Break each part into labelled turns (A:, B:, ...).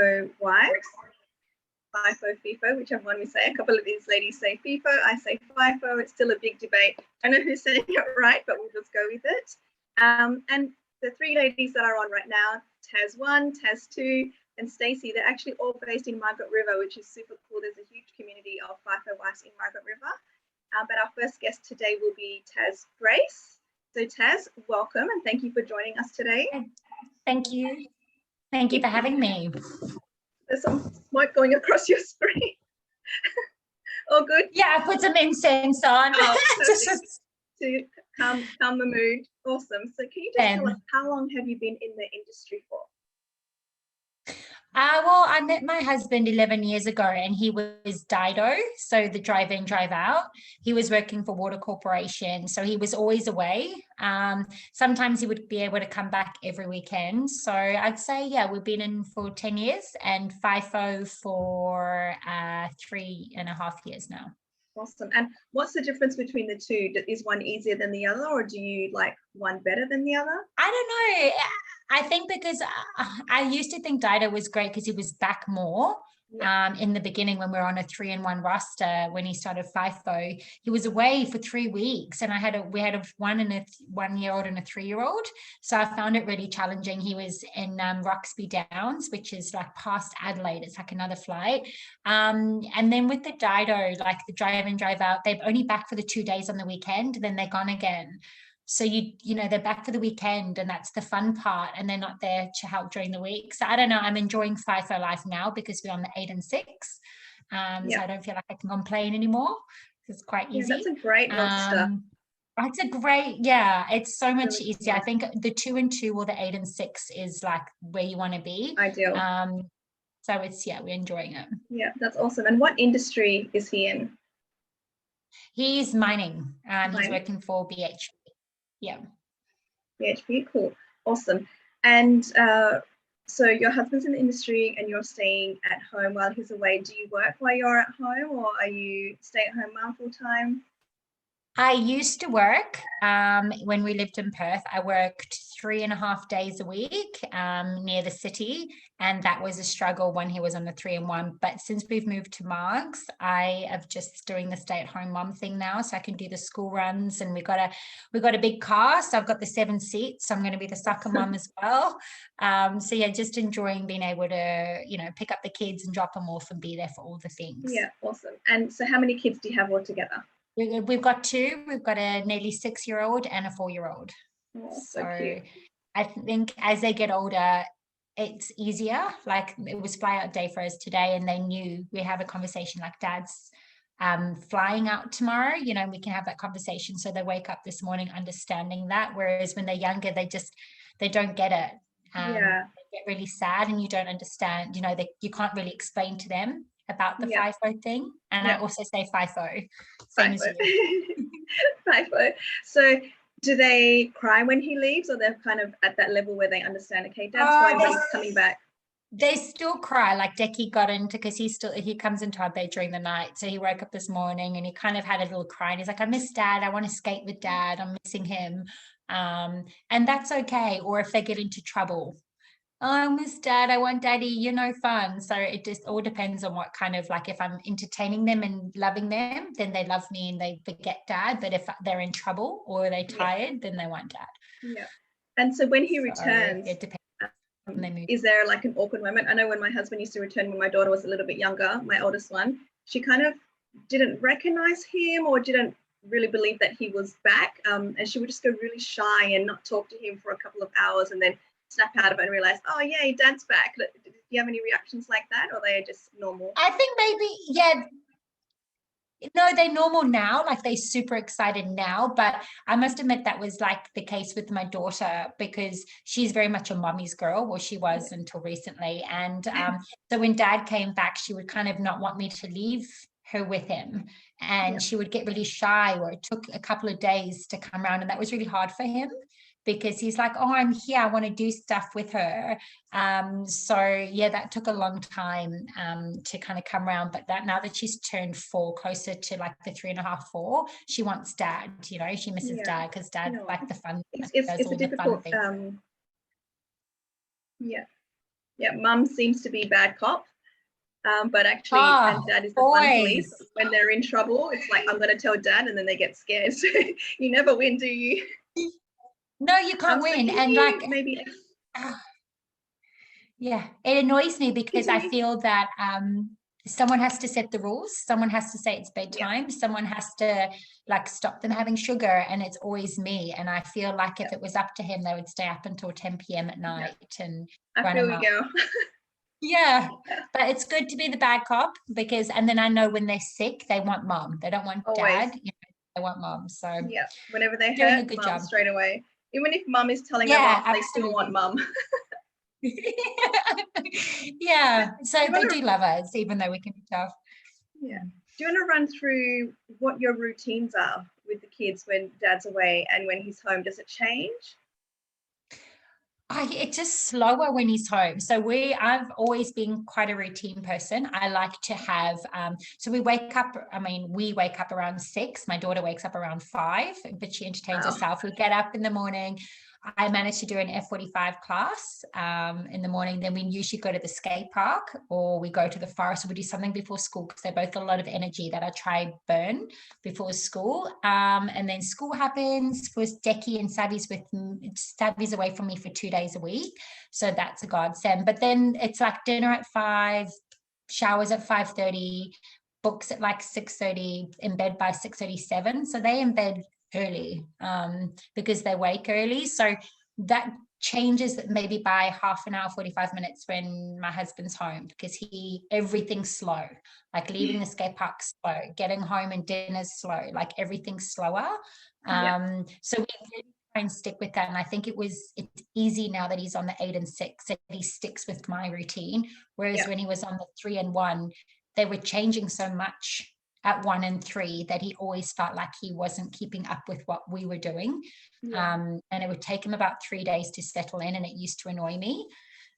A: Wives, Fifo, whichever one we say. A couple of these ladies say Fifo, I say Fifo. It's still a big debate. I don't know who's saying it right, but we'll just go with it. And the three ladies that are on right now, Taz 1, Taz 2, and Stacey, they're actually all based in Margaret River, which is super cool. There's a huge community of Fifo wives in Margaret River. But our first guest today will be Taz Grace. So Taz, welcome and thank you for joining us today.
B: Thank you. Thank you for having me.
A: There's some smoke going across your screen. All good?
B: Yeah, I put some incense on.
A: To calm the mood. Awesome. So can you just tell us, how long have you been in the industry for?
B: Well, I met my husband 11 years ago and he was DIDO, so the drive in, drive out. He was working for Water Corporation, so he was always away. Sometimes he would be able to come back every weekend. So I'd say, yeah, we've been in for 10 years and FIFO for 3.5 years now.
A: Awesome. And what's the difference between the two? Is one easier than the other, or do you like one better than the other?
B: I don't know. I think because I used to think Dido was great because he was back more. Yeah. In the beginning when we were on a 3-in-1 roster, when he started FIFO, he was away for 3 weeks and we had a 1-year-old and a 3-year-old. So I found it really challenging. He was in Roxby Downs, which is like past Adelaide. It's like another flight. And then with the Dido, like the drive in, drive out, they're only back for the 2 days on the weekend, then they're gone again. So you know, they're back for the weekend and that's the fun part, and they're not there to help during the week. So I don't know, I'm enjoying FIFO life now because we're on the 8 and 6. So I don't feel like I can complain anymore. It's quite easy.
A: That's a great roster.
B: It's a great, it's so much really easier. Nice. I think the 2 and 2 or the 8 and 6 is like where you want to be.
A: Ideal.
B: So it's, we're enjoying it.
A: Yeah, that's awesome. And what industry is he in?
B: He's mining. He's working for BHP. Yeah.
A: BHP, cool. Awesome. And so your husband's in the industry and you're staying at home while he's away. Do you work while you're at home, or are you stay-at-home mom full time?
B: I used to work when we lived in Perth. I worked 3.5 days a week near the city, and that was a struggle when he was on the 3-in-1. But since we've moved to Margs, I am just doing the stay-at-home mom thing now, so I can do the school runs. And we got a big car, so I've got the 7 seats. So I'm going to be the soccer mom as well. So yeah, just enjoying being able to, you know, pick up the kids and drop them off and be there for all the things.
A: Yeah, awesome. And so how many kids do you have altogether?
B: We've got 2. We've got a nearly 6-year-old and a 4-year-old.
A: Oh, so cute.
B: I think as they get older, it's easier. Like it was fly out day for us today, and they knew we have a conversation like Dad's flying out tomorrow. You know, we can have that conversation. So they wake up this morning understanding that. Whereas when they're younger, they don't get it. They get really sad, and you don't understand. You know, you can't really explain to them about the FIFO thing. And I also say FIFO, same as you.
A: FIFO. So do they cry when he leaves, or they're kind of at that level where they understand, okay, Dad's going, but he's coming back?
B: They still cry. Like Decky got into, because he comes into our bed during the night. So he woke up this morning and he kind of had a little cry and he's like, I miss Dad. I want to skate with Dad. I'm missing him. And that's okay. Or if they get into trouble, I miss Dad, I want Daddy, you're no fun. So it just all depends on what kind of, like, if I'm entertaining them and loving them, then they love me and they forget Dad. But if they're in trouble or they're tired, then they want Dad.
A: Yeah. And so when he returns,
B: it depends.
A: Is there like an awkward moment? I know when my husband used to return when my daughter was a little bit younger, my oldest one, she kind of didn't recognize him or didn't really believe that he was back. And she would just go really shy and not talk to him for a couple of hours and then snap out of it and realize, oh yay, Dad's back. Do you have any reactions like that, or they are just normal?
B: I think maybe, no, they're normal now, like they're super excited now, but I must admit that was like the case with my daughter because she's very much a mommy's girl. Well, she was until recently. And so when Dad came back, she would kind of not want me to leave her with him, and she would get really shy, or it took a couple of days to come around, and that was really hard for him because he's like, oh, I'm here, I want to do stuff with her. So yeah, that took a long time to kind of come around, but that now that she's turned 4, closer to like the 3.5, 4, she wants Dad, you know, she misses Dad because Dad's like the fun,
A: it's a difficult, fun thing. Yeah, mum seems to be bad cop. But actually, and dad is the fun police.
B: Boys.
A: When they're in trouble, it's like, I'm going to tell dad, and then they get scared. So you never win, do you?
B: No, you can't
A: So
B: win.
A: can
B: And
A: you
B: like,
A: maybe
B: yeah, it annoys me because I
A: continue?
B: feel that someone has to set the rules. Someone has to say it's
A: Yeah,
B: bedtime. Someone has to like stop them having sugar, and it's always me. And I feel like if it was up to him, they would stay up until 10 p.m. at
A: yeah.
B: night and
A: I
B: run
A: feel
B: him
A: you,
B: up.
A: girl.
B: Yeah,
A: Yeah,
B: but it's good to be the bad cop because, and then I know when they're sick, they want mom. They don't want
A: always.
B: dad. You know, they want mom. So
A: Yeah, whenever they
B: doing a
A: hurt,
B: good
A: mum
B: job.
A: straight away. Even if mum is telling them
B: Yeah,
A: off, they still want
B: absolutely.
A: mum.
B: Yeah, so
A: Do you
B: they
A: want
B: do
A: to?
B: love us, even though we can be tough.
A: Yeah. Do you want to run through what your routines are with the kids when dad's away and when he's home? Does it change?
B: It's just slower when he's home. So I've always been quite a routine person. I like to have, so we wake up around 6. My daughter wakes up around 5, but she entertains
A: Wow.
B: herself. We get up in the morning. I managed to do an F45 class in the morning. Then we usually go to the skate park or we go to the forest or we do something before school because they're both a lot of energy that I try burn before school. And then school happens for Decky and Savvy's away from me for 2 days a week. So that's a godsend. But then it's like dinner at 5, showers at 5:30, books at like 6:30, in bed by 6:37. So they in bed early because they wake early. So that changes maybe by half an hour, 45 minutes when my husband's home because everything's slow, like leaving the skate park slow, getting home and dinner's slow, like everything's slower.
A: Yeah.
B: So we really try and stick with that. And I think it's easy now that he's on the 8 and 6 that he sticks with my routine. Whereas
A: Yeah.
B: when he was on the 3 and 1, they were changing so much at 1 and 3 that he always felt like he wasn't keeping up with what we were doing.
A: Yeah.
B: And it would take him about 3 days to settle in, and it used to annoy me.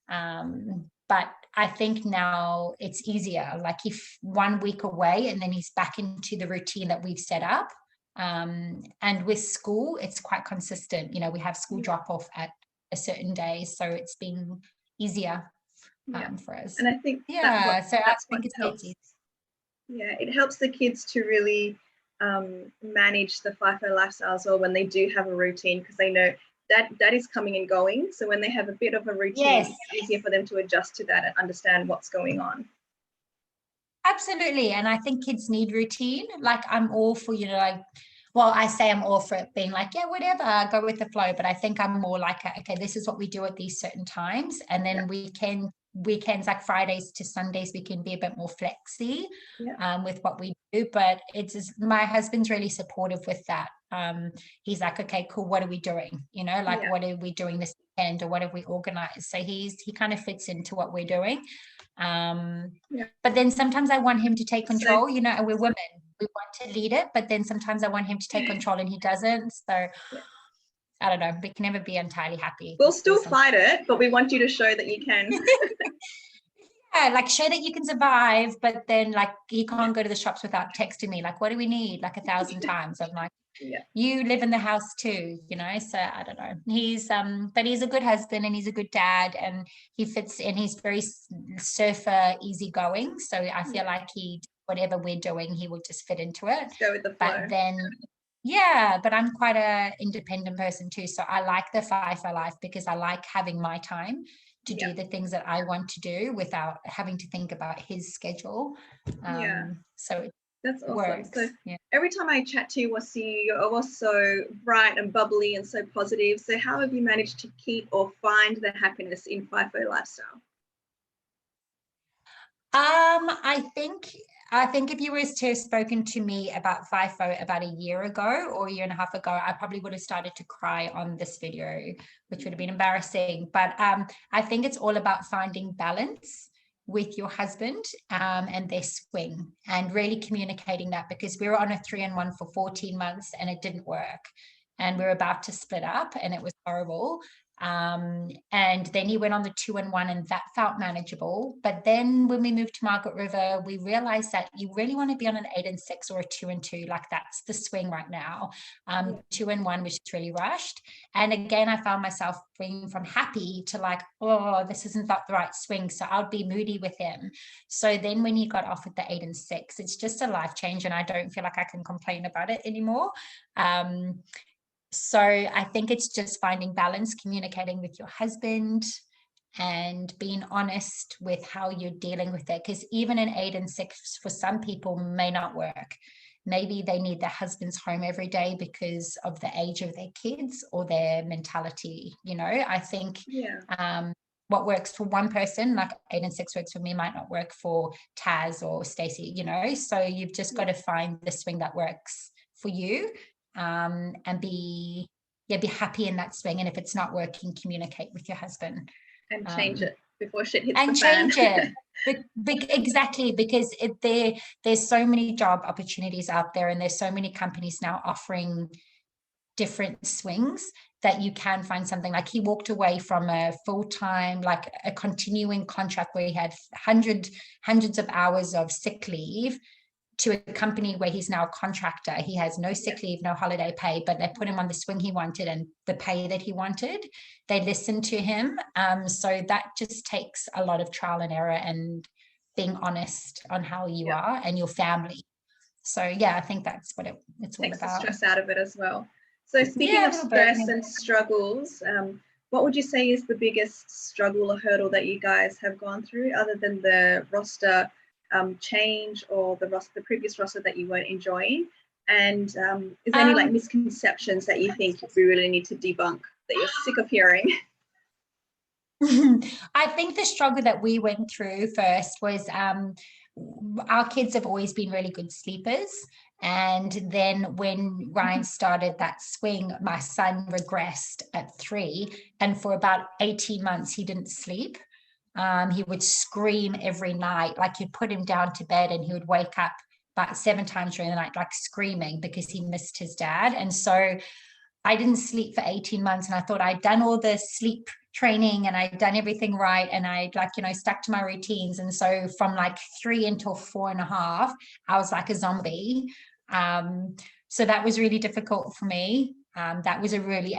B: But I think now it's easier. Like if 1 week away and then he's back into the routine that we've set up. And with school, it's quite consistent. You know, we have school drop off at a certain day, so it's been easier
A: Yeah.
B: for us.
A: And I think
B: Yeah, so I
A: that's what
B: think it's
A: helps.
B: easy.
A: Yeah, it helps the kids to really manage the FIFO lifestyle as well when they do have a routine because they know that is coming and going. So when they have a bit of a routine,
B: Yes,
A: it's easier for them to adjust to that and understand what's going on.
B: absolutely. And I think kids need routine. Like I'm all for, like, well, I say I'm all for it being like, yeah, whatever, go with the flow. But I think I'm more like, okay, this is what we do at these certain times. And then weekends like Fridays to Sundays, we can be a bit more flexy with what we do. But it's just, my husband's really supportive with that. He's like, okay, cool. What are we doing? What are we doing this weekend or what have we organized? So he kind of fits into what we're doing. But then sometimes I want him to take control, and we're women, we want to lead it, but then sometimes I want him to take control and he doesn't. So I don't know, we can never be entirely happy.
A: We'll still fight it, but we want you to show that you can.
B: Yeah, like show that you can survive, but then like he can't go to the shops without texting me like, what do we need, like 1,000 times. I'm like, you live in the house too, so I don't know. But he's a good husband and he's a good dad and he fits in. He's very surfer, easygoing. So I feel like whatever we're doing, he will just fit into it.
A: Just go with the flow.
B: But then but I'm quite a independent person too. So I like the FIFO life because I like having my time to do the things that I want to do without having to think about his schedule. So
A: that's awesome.
B: works.
A: So every time I chat to you, you're always so bright and bubbly and so positive. So how have you managed to keep or find the happiness in FIFO lifestyle?
B: I think if you were to have spoken to me about FIFO about a year ago or a year and a half ago, I probably would have started to cry on this video, which would have been embarrassing. But I think it's all about finding balance with your husband and their swing and really communicating that, because we were on a 3 and 1 for 14 months and it didn't work. And we were about to split up and it was horrible. And then he went on the 2-in-1, and that felt manageable. But then when we moved to Margaret River, we realized that you really want to be on an 8-in-6 or a 2-in-2. Like, that's the swing right now. 2-in-1 was just really rushed. And again, I found myself bringing from happy to like, oh, this isn't the right swing. So I'd be moody with him. So then when he got off with the 8-in-6, it's just a life change, and I don't feel like I can complain about it anymore. So I think it's just finding balance, communicating with your husband and being honest with how you're dealing with it. Because even an 8-in-6 for some people may not work. Maybe they need their husbands home every day because of the age of their kids or their mentality. I think what works for one person, like 8-in-6 works for me, might not work for Taz or Stacey, so you've just got to find the swing that works for you. And be happy in that swing. And if it's not working, communicate with your husband
A: and change it before shit hits
B: and
A: the fan.
B: change it. Exactly, because there's so many job opportunities out there, and there's so many companies now offering different swings that you can find something. Like, he walked away from a full-time, like a continuing contract where he had hundreds of hours of sick leave, to a company where he's now a contractor. He has no sick leave, no holiday pay, but they put him on the swing he wanted and the pay that he wanted. They listened to him. So that just takes a lot of trial and error and being honest on how you are and your family. So I think that's what it's all about. Takes the
A: stress out of it as well. So speaking of stress and struggles, what would you say is the biggest struggle or hurdle that you guys have gone through, other than the roster change or the previous roster that you weren't enjoying? And is there any like misconceptions that you think we really need to debunk that you're sick of hearing?
B: I think the struggle that we went through first was our kids have always been really good sleepers. And then when Ryan started that swing, my son regressed at 3. And for about 18 months, he didn't sleep. He would scream every night. Like, you'd put him down to bed and he would wake up about 7 times during the night, like screaming because he missed his dad. And so I didn't sleep for 18 months, and I thought I'd done all the sleep training and I'd done everything right, and I'd stuck to my routines. And so from like 3 until 4.5, I was like a zombie. So that was really difficult for me. That was it really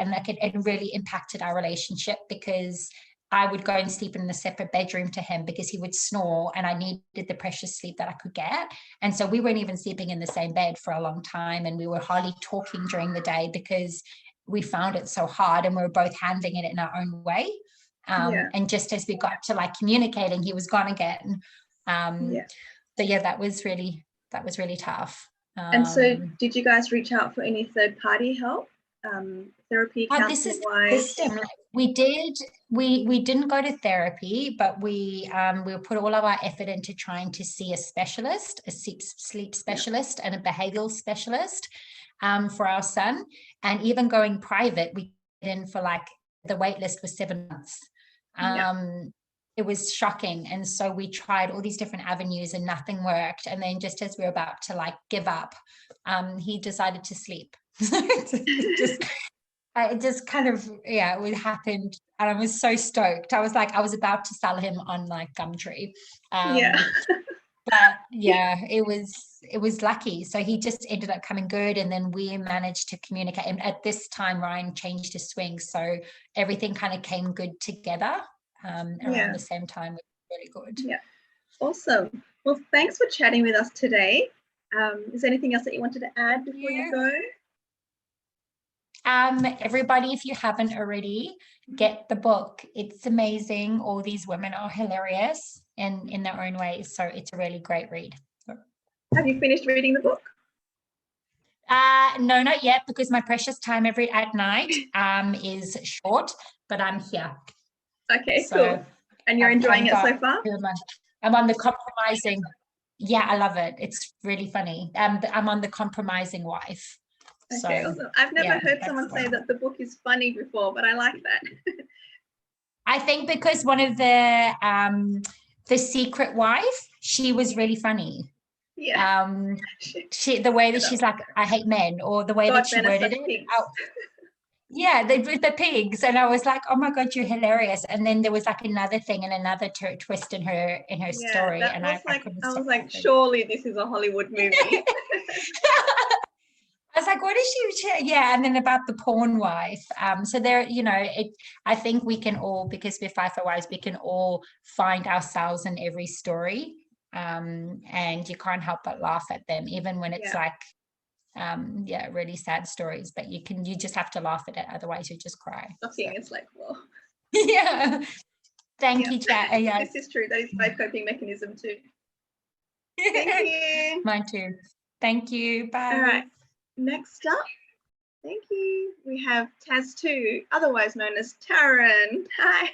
B: impacted our relationship, because I would go and sleep in a separate bedroom to him because he would snore, and I needed the precious sleep that I could get. And so we weren't even sleeping in the same bed for a long time, and we were hardly talking during the day because we found it so hard, and we were both handling it in our own way. And just as we got to like communicating, he was gone again. So that was really tough.
A: And so did you guys reach out for any third-party help? Therapy, counseling wise?
B: We did. We didn't go to therapy, but we put all of our effort into trying to see a specialist, a sleep specialist, and a behavioral specialist for our son. And even going private, we did in for like, the wait list was 7 months. It was shocking. And so we tried all these different avenues and nothing worked. And then just as we were about to like give up, he decided to sleep. It just kind of, it happened. And I was so stoked. I was about to sell him on like Gumtree. But it was lucky. So he just ended up coming good. And then we managed to communicate. And at this time, Ryan changed his swing. So everything kind of came good together around the same time. It was really good.
A: Yeah. Awesome. Well, thanks for chatting with us today. Is there anything else that you wanted to add before you go?
B: Everybody, if you haven't already, get the book. It's amazing. All these women are hilarious in their own ways. So it's a really great read.
A: Have you finished reading the book?
B: No, not yet, because my precious time at night is short, but I'm here.
A: Okay, so, cool. And you're enjoying it so far?
B: I'm on the compromising. Yeah, I love it. It's really funny. I'm on the compromising wife.
A: Okay, awesome. I've never heard someone say that the book is funny before, but I like that.
B: I think because one of the secret wife, she was really funny. The way that she's like, I hate men, or the way that she worded it. Yeah, with the pigs, and I was like, "Oh my God, you're hilarious!" And then there was like another thing and another twist in her
A: Yeah,
B: story,
A: that
B: and
A: was
B: I
A: like,
B: couldn't
A: I
B: stop
A: was like,
B: laughing.
A: surely this is a Hollywood movie.
B: I was like, what is she? Yeah, and then about the porn wife. So there, I think we can all, because we're Fifo Wives, we can all find ourselves in every story. And you can't help but laugh at them, even when it's
A: Yeah.
B: like, really sad stories. But you just have to laugh at it, otherwise you just cry.
A: Shocking. It's like, well.
B: Yeah. Thank
A: Yeah.
B: you, chat. Yeah.
A: This is true. That is my coping mechanism too. Thank you.
B: Mine too. Thank you. Bye.
A: All right. Next up, thank you. We have Taz2, otherwise known as Taryn. Hi.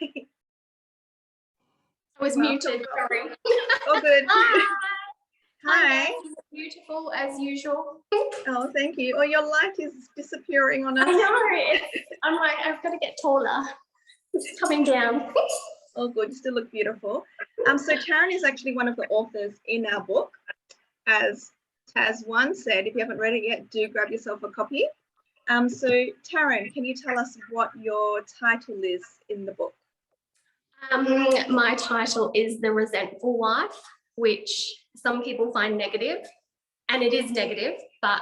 C: I was muted, sorry.
A: Oh, good.
C: Hi.
A: Hi.
C: Beautiful as usual.
A: Oh, thank you. Oh, your light is disappearing on us.
C: I know. I'm like, I've got to get taller. It's coming down.
A: Oh, good. You still look beautiful. So Taryn is actually one of the authors in our book. As Taz1 said, if you haven't read it yet, do grab yourself a copy. So Taryn, can you tell us what your title is in the book?
C: My title is The Resentful Wife, which some people find negative, and it is negative, but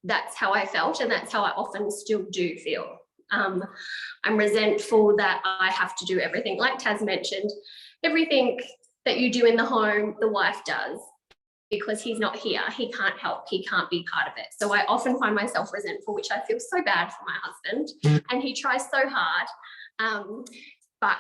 C: that's how I felt, and that's how I often still do feel. I'm resentful that I have to do everything, like Taz mentioned, everything that you do in the home, the wife does, because he's not here, he can't help, he can't be part of it. So I often find myself resentful, which I feel so bad for my husband, and he tries so hard, but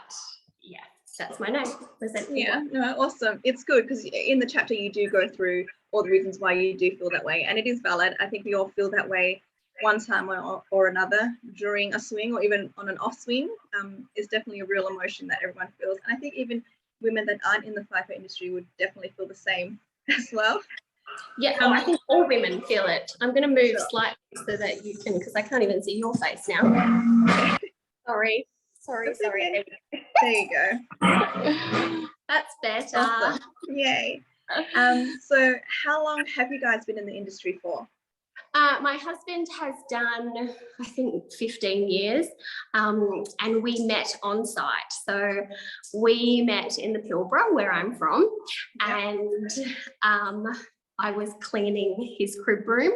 C: yeah, that's my name, resentful.
A: Yeah, no, awesome. It's good because in the chapter you do go through all the reasons why you do feel that way, and it is valid. I think we all feel that way one time or another during a swing, or even on an off swing. Is definitely a real emotion that everyone feels, and I think even women that aren't in the Fifo industry would definitely feel the same as well.
C: Yeah, I think all women feel it. I'm going to move slightly so that you can, because I can't even see your face now. Sorry.
A: Okay. There you go.
C: That's better.
A: Awesome. Yay. So how long have you guys been in the industry for?
C: My husband has done, I think, 15 years, and we met on site. So we met in the Pilbara, where I'm from, and I was cleaning his crib room,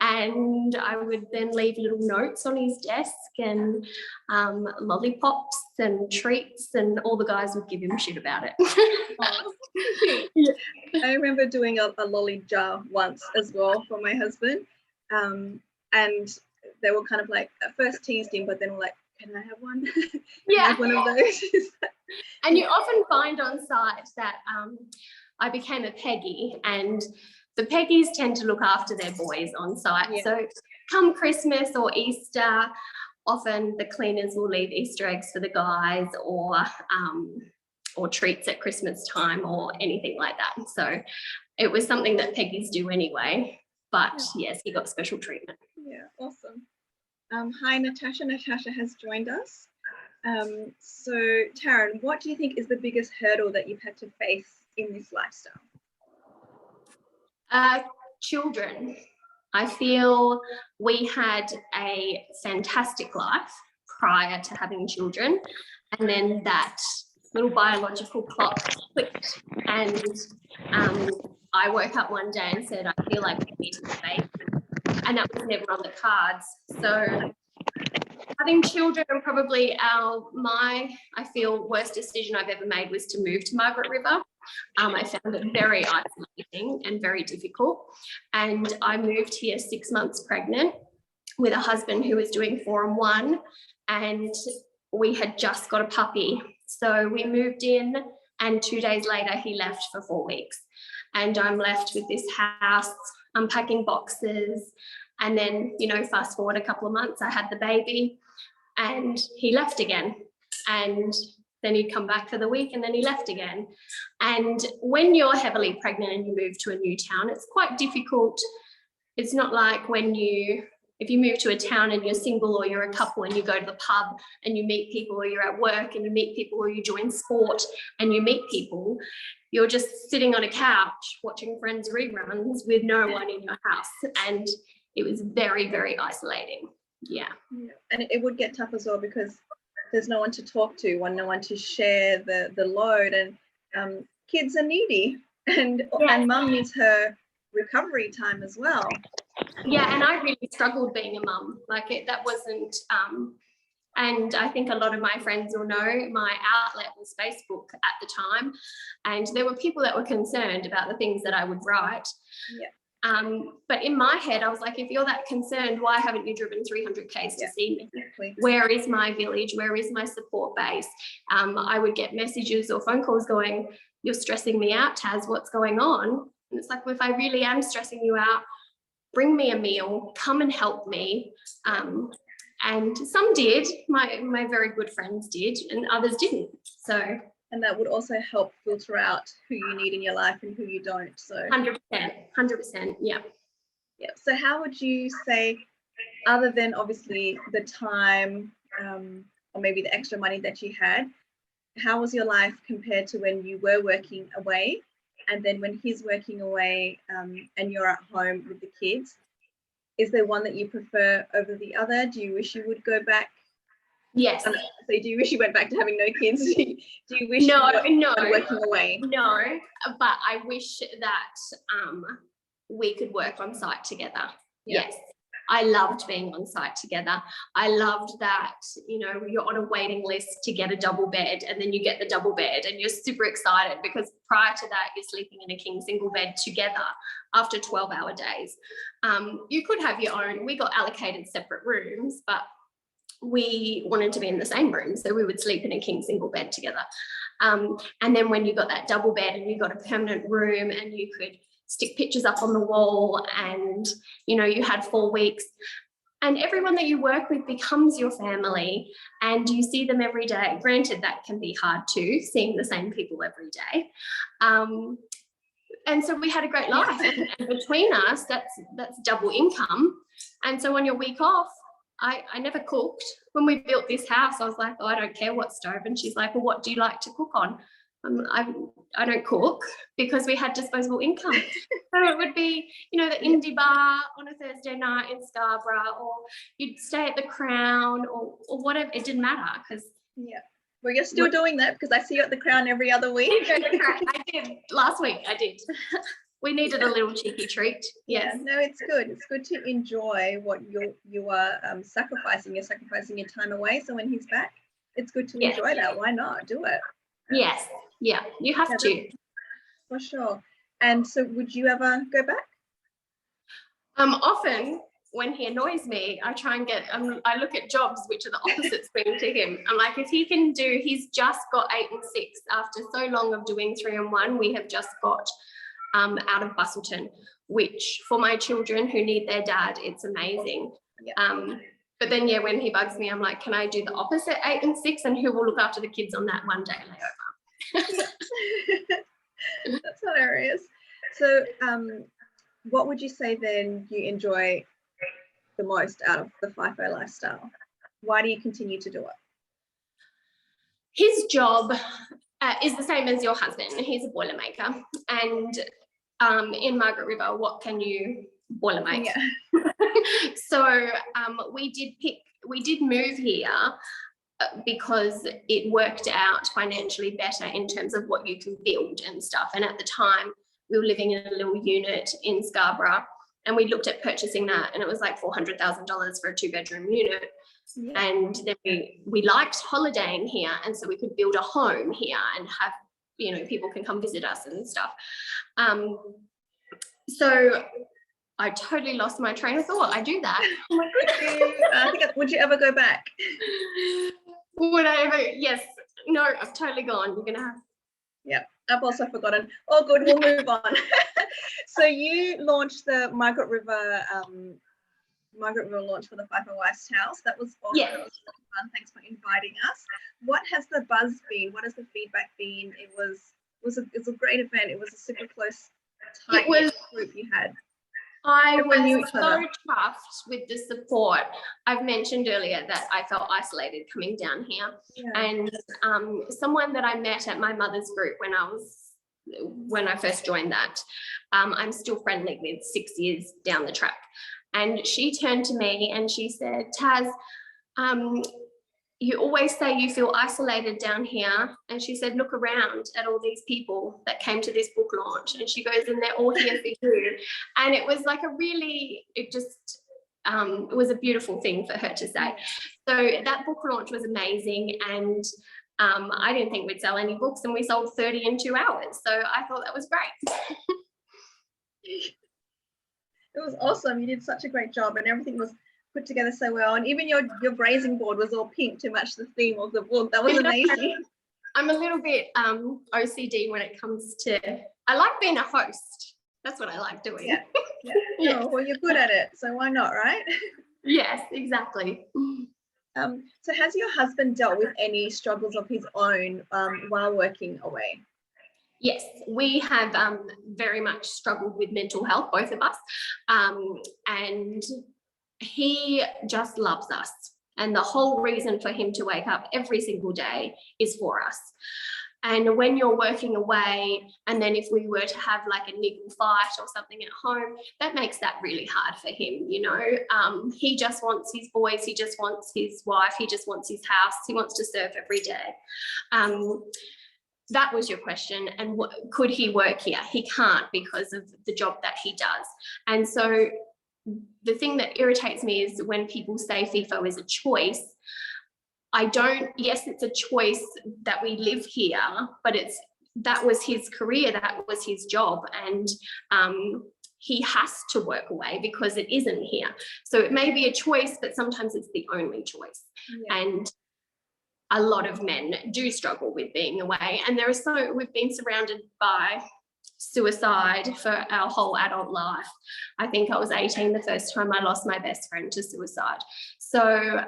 C: and I would then leave little notes on his desk and lollipops and treats, and all the guys would give him shit about it.
A: Yeah. I remember doing a lolly jar once as well for my husband, and they were kind of like at first teased him, but then were like, "Can I have one?
C: Yeah,
A: have one of those."
C: And you often find on site that I became a Peggy, and the Peggies tend to look after their boys on site. Yeah. So come Christmas or Easter, often the cleaners will leave Easter eggs for the guys, or treats at Christmas time or anything like that. So it was something that Peggies do anyway, but yes, he got special treatment.
A: Yeah, awesome. Hi, Natasha. Natasha has joined us. So Taryn, what do you think is the biggest hurdle that you've had to face in this lifestyle?
C: Children. I feel we had a fantastic life prior to having children, and then that little biological clock clicked, and I woke up one day and said, I feel like we need to have a baby, and that was never on the cards. So having children, probably I feel worst decision I've ever made was to move to Margaret River. I found it very isolating and very difficult, and I moved here 6 months pregnant with a husband who was doing 4 and 1, and we had just got a puppy. So we moved in, and 2 days later he left for 4 weeks, and I'm left with this house, unpacking boxes, and then, fast forward a couple of months, I had the baby, and he left again, and then he'd come back for the week, and then he left again. And when you're heavily pregnant and you move to a new town, it's quite difficult. It's not like if you move to a town and you're single or you're a couple and you go to the pub and you meet people, or you're at work and you meet people, or you join sport and you meet people, you're just sitting on a couch watching Friends reruns with no one in your house. And it was very, very isolating. Yeah.
A: And it would get tough as well because there's no one to talk to, no one to share the load, and kids are needy, and mum needs her recovery time as well.
C: Yeah, and I really struggled being a mum. Like that wasn't, and I think a lot of my friends will know my outlet was Facebook at the time, and there were people that were concerned about the things that I would write.
A: Yeah.
C: But in my head, I was like, if you're that concerned, why haven't you driven 300 Ks to see me?
A: Exactly.
C: Where is my village? Where is my support base? I would get messages or phone calls going, you're stressing me out, Taz, what's going on? And it's like, well, if I really am stressing you out, bring me a meal, come and help me. And some did, my very good friends did, and others didn't. So,
A: and that would also help filter out who you need in your life and who you don't. So
C: 100%, yeah.
A: Yeah. So how would you say, other than obviously the time or maybe the extra money that you had, how was your life compared to when you were working away, and then when he's working away and you're at home with the kids? Is there one that you prefer over the other? Do you wish you would go back?
C: Yes.
A: So do you wish you went back to having no kids? Do you wish
C: no,
A: you were working away?
C: No, but I wish that we could work on site together. Yeah. Yes. I loved being on site together. I loved that, you know, you're on a waiting list to get a double bed, and then you get the double bed and you're super excited because prior to that you're sleeping in a king single bed together after 12-hour days. You could have your own. We got allocated separate rooms, but we wanted to be in the same room, so we would sleep in a king single bed together. And then when you got that double bed and you got a permanent room and you could stick pictures up on the wall, and you know, you had 4 weeks, and everyone that you work with becomes your family and you see them every day. Granted, that can be hard too, seeing the same people every day. And so we had a great life, and between us, that's double income. And so on your week off, I never cooked. When we built this house, I was like, oh, I don't care what stove. And she's like, well, what do you like to cook on? I don't cook, because we had disposable income. So it would be, you know, the indie bar on a Thursday night in Scarborough, or you'd stay at the Crown, or whatever. It didn't matter, because
A: well, you're still doing that, because I see you at the Crown every other week.
C: I did last week. I did. We needed a little cheeky treat. Yes.
A: No, it's good. It's good to enjoy what you are sacrificing. You're sacrificing your time away. So when he's back, it's good to enjoy that. Why not? Do it.
C: Yes. Yeah, you have to.
A: For sure. And so would you ever go back?
C: Often when he annoys me, I try and I look at jobs which are the opposite spring to him. I'm like, if he can do, he's just got 8 and 6. After so long of doing 3 and 1, we have just got out of Bustleton, which for my children who need their dad, it's amazing. But then, when he bugs me, I'm like, can I do the opposite 8 and 6? And who will look after the kids on that one day layover?
A: That's hilarious. So what would you say then you enjoy the most out of the Fifo lifestyle? Why do you continue to do it?
C: His job is the same as your husband. He's a boilermaker, and in Margaret River, what can you boiler make? So we did move here because it worked out financially better in terms of what you can build and stuff. And at the time, we were living in a little unit in Scarborough, and we looked at purchasing that, and it was like $400,000 for a 2-bedroom unit. And then we liked holidaying here, and so we could build a home here and have, you know, people can come visit us and stuff. So I totally lost my train of thought. I do that. Oh my goodness.
A: Would you ever go back?
C: Would I ever? Yes. No, I've totally gone. You're gonna have.
A: Yeah, I've also forgotten. Oh, good. We'll move on. So you launched the Margaret River launch for the Fifo Wives Tales. That was awesome.
C: Yes.
A: That was really fun. Thanks for inviting us. What has the buzz been? What has the feedback been? It was a great event. It was a super close, tight group you had.
C: I was so chuffed with the support. I've mentioned earlier that I felt isolated coming down here. And someone that I met at my mother's group when I first joined that, I'm still friendly with 6 years down the track. And she turned to me and she said, Taz, you always say you feel isolated down here. And she said, look around at all these people that came to this book launch. And she goes, and they're all here for you. And it was like it was a beautiful thing for her to say. So that book launch was amazing. And I didn't think we'd sell any books, and we sold 30 in 2 hours. So I thought that was great.
A: It was awesome. You did such a great job, and everything was put together so well. And even your grazing board was all pink to match the theme of the book. That was amazing.
C: I'm a little bit OCD when it comes to, I like being a host. That's what I like doing.
A: Yeah. Yeah. Oh, well, you're good at it, so why not, right?
C: Yes, exactly.
A: So has your husband dealt with any struggles of his own while working away?
C: Yes, we have very much struggled with mental health, both of us. And he just loves us. And the whole reason for him to wake up every single day is for us. And when you're working away, and then if we were to have like a niggle fight or something at home, that makes that really hard for him, you know. He just wants his boys, he just wants his wife, he just wants his house, he wants to serve every day. That was your question. And could he work here? He can't because of the job that he does. And so the thing that irritates me is when people say FIFO is a choice. Yes, it's a choice that we live here, but that was his career, that was his job, and he has to work away because it isn't here. So it may be a choice, but sometimes it's the only choice. Yeah. And a lot of men do struggle with being away, and we've been surrounded by suicide for our whole adult life. I think I was 18 the first time I lost my best friend to suicide. So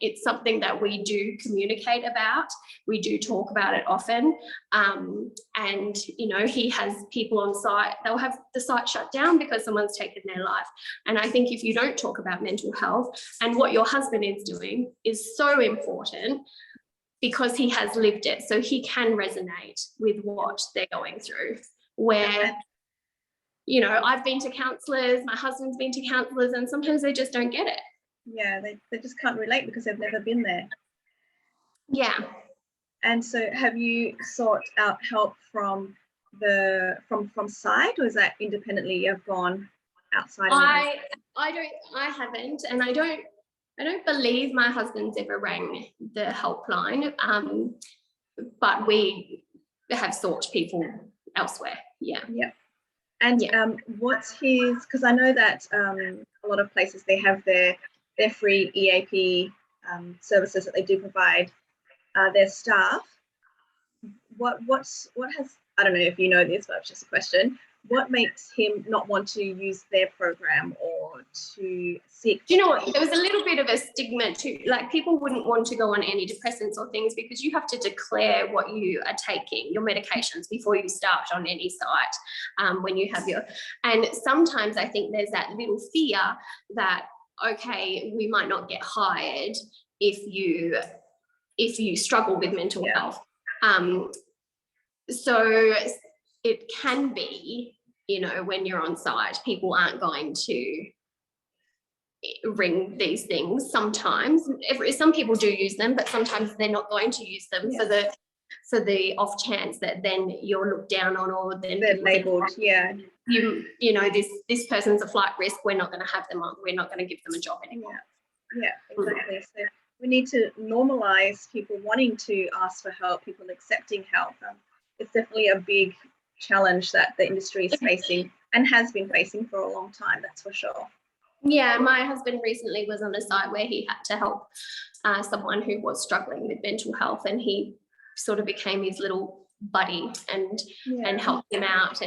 C: it's something that we do communicate about. We do talk about it often. And, you know, he has people on site, they'll have the site shut down because someone's taken their life. And I think if you don't talk about mental health and what your husband is doing is so important, because he has lived it, so he can resonate with what they're going through. Where, you know, I've been to counsellors, my husband's been to counsellors, and sometimes they just don't get it.
A: Yeah, they just can't relate because they've never been there.
C: Yeah.
A: And so have you sought out help from site, or is that independently you've gone outside?
C: I haven't, and I don't believe my husband's ever rang the helpline, but we have sought people elsewhere. Yeah.
A: And what's his, because I know that a lot of places they have their free EAP services that they do provide their staff. What has, I don't know if you know this, but it's just a question, what makes him not want to use their program or to seek?
C: Do you know what? There was a little bit of a stigma too. Like, people wouldn't want to go on antidepressants or things because you have to declare what you are taking, your medications, before you start on any site. When you have and sometimes I think there's that little fear that, okay, we might not get hired if you struggle with mental health. So it can be, you know, when you're on site, people aren't going to ring these things sometimes. Some people do use them, but sometimes they're not going to use them for the off chance that then you're looked down on, or then
A: they're labelled.
C: You know, this person's a flight risk, we're not going to have them on, we're not going to give them a job anymore.
A: Yeah, exactly. So we need to normalise people wanting to ask for help, people accepting help. It's definitely a big challenge that the industry is facing and has been facing for a long time, that's for sure.
C: Yeah, my husband recently was on a site where he had to help someone who was struggling with mental health, and he sort of became his little buddy and helped him out.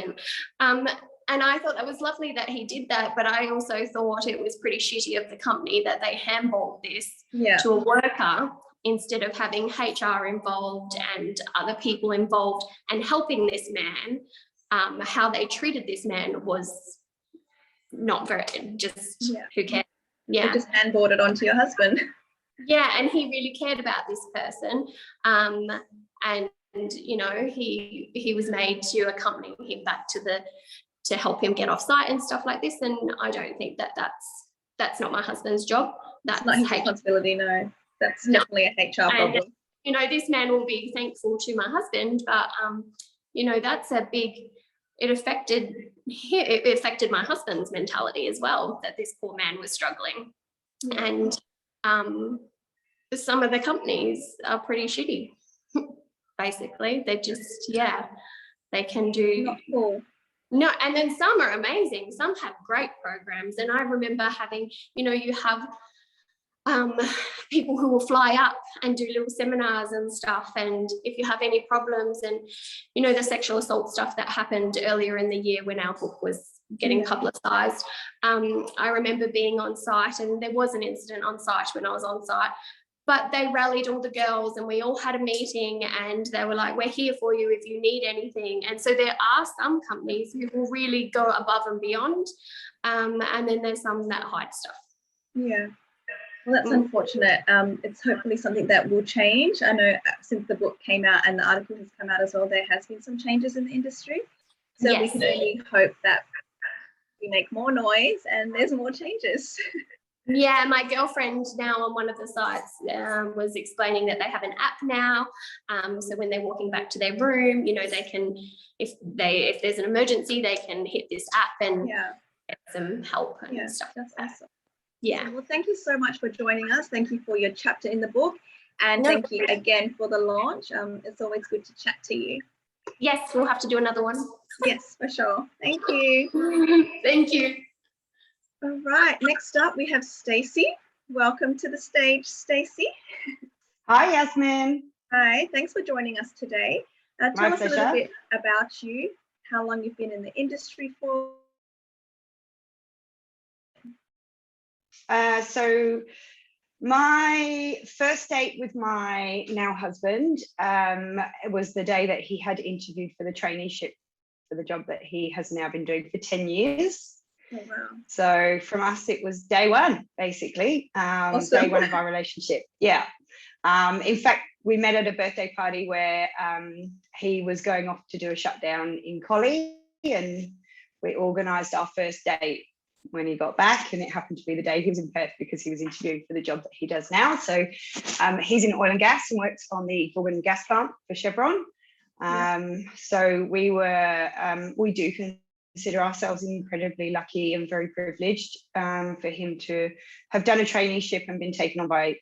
C: And I thought that was lovely that he did that, but I also thought it was pretty shitty of the company that they handballed this to a worker instead of having HR involved and other people involved and helping this man. How they treated this man was not very, just who cares? Yeah.
A: They just handballed it onto your husband.
C: Yeah, and he really cared about this person. And you know, he was made to accompany him back to help him get off site and stuff like this. And I don't think that that's that's not my husband's job. That's
A: It's not his
C: HR.
A: responsibility, no. That's
C: No.
A: definitely a HR problem.
C: You know, this man will be thankful to my husband, but you know, that's a big, it affected my husband's mentality as well, that this poor man was struggling.
A: Yeah.
C: And some of the companies are pretty shitty. Basically, they just, yeah, they can do
A: Not cool.
C: no, and then some are amazing. Some have great programs, and I remember having, you know, you have people who will fly up and do little seminars and stuff, and if you have any problems, and you know, the sexual assault stuff that happened earlier in the year when our book was getting publicised, I remember being on site, and there was an incident on site when I was on site, but they rallied all the girls and we all had a meeting, and they were like, we're here for you if you need anything. And so there are some companies who will really go above and beyond, and then there's some that hide stuff.
A: Yeah. Well, that's unfortunate. It's hopefully something that will change. I know since the book came out and the article has come out as well, there has been some changes in the industry. So we can only hope that we make more noise and there's more changes.
C: Yeah, my girlfriend now on one of the sites was explaining that they have an app now. So when they're walking back to their room, you know, they can, if there's an emergency, they can hit this app and get some help and stuff.
A: That's awesome.
C: Yeah.
A: Well, thank you so much for joining us. Thank you for your chapter in the book, and thank you again for the launch. It's always good to chat to you.
C: Yes, we'll have to do another one.
A: Yes, for sure. Thank you.
C: Thank you.
A: All right, next up we have Stacey. Welcome to the stage, Stacey.
D: Hi, Yasmin.
A: Hi, thanks for joining us today. Tell us a little bit about you, how long you've been in the industry for.
D: So my first date with my now husband was the day that he had interviewed for the traineeship for the job that he has now been doing for 10 years.
A: Oh, wow.
D: So from us, it was day one, basically,
A: Awesome.
D: Day one of our relationship. Yeah. In fact, we met at a birthday party where he was going off to do a shutdown in Collie, and we organised our first date when he got back, and it happened to be the day he was in Perth because he was interviewing for the job that he does now. So he's in oil and gas and works on the Gorgon gas plant for Chevron. So we do consider ourselves incredibly lucky and very privileged for him to have done a traineeship and been taken on by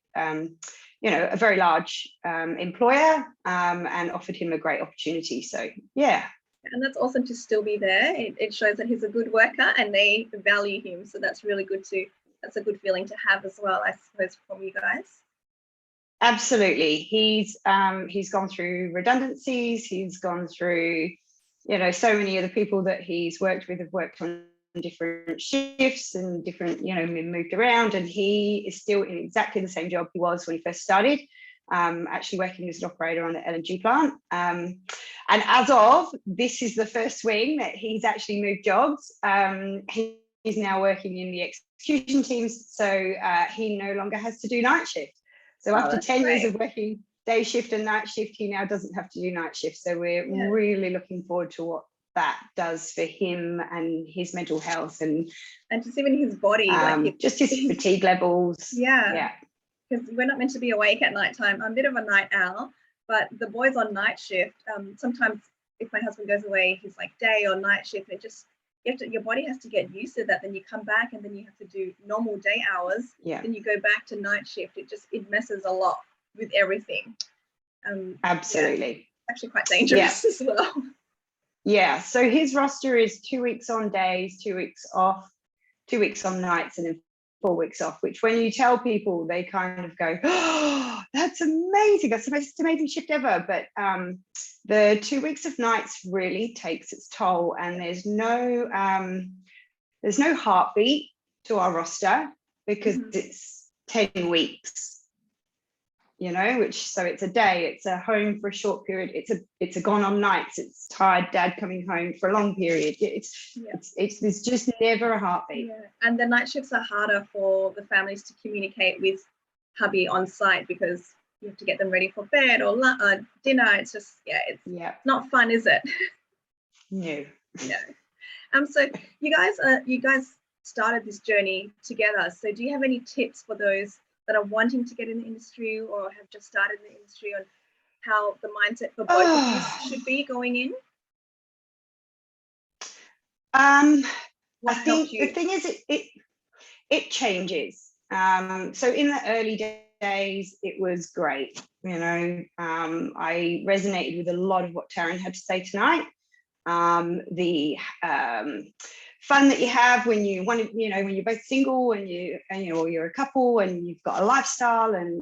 D: you know, a very large employer and offered him a great opportunity. So yeah.
A: And that's awesome to still be there. It shows that he's a good worker and they value him. So that's really good that's a good feeling to have as well, I suppose, from you guys.
D: Absolutely. He's gone through redundancies. He's gone through, you know, so many of the people that he's worked with have worked on different shifts and different, you know, moved around, and he is still in exactly the same job he was when he first started. Actually working as an operator on the LNG plant. And as of, this is the first swing that he's actually moved jobs. He's now working in the execution teams, so he no longer has to do night shift. So after 10 years of working day shift and night shift, he now doesn't have to do night shift. So we're really looking forward to what that does for him and his mental health and
A: just even his body, like
D: just his fatigue levels.
A: Yeah. Because we're not meant to be awake at night time. I'm a bit of a night owl, but the boys on night shift, sometimes if my husband goes away, he's like day or night shift, and it just, your body has to get used to that. Then you come back and then you have to do normal day hours. Then you go back to night shift. It messes a lot with everything.
D: Absolutely.
A: It's actually quite dangerous as well.
D: Yeah, so his roster is 2 weeks on days, 2 weeks off, 2 weeks on nights, and then 4 weeks off, which when you tell people, they kind of go, oh, that's amazing. That's the most amazing shift ever. But the 2 weeks of nights really takes its toll, and there's no heartbeat to our roster because it's 10 weeks, you know, so it's a day, it's a home for a short period, it's a gone on nights, it's tired dad coming home for a long period. There's just never a heartbeat.
A: And the night shifts are harder for the families to communicate with hubby on site because you have to get them ready for bed or dinner. It's just it's not fun, is it?
D: No.
A: So you guys started this journey together. So do you have any tips for those that are wanting to get in the industry or have just started in the industry on how the mindset for both of you should be going in?
D: I think the thing is, it changes. So in the early days, it was great. You know, I resonated with a lot of what Taryn had to say tonight. The fun that you have when you want to, you know, when you're both single and you're a couple and you've got a lifestyle and,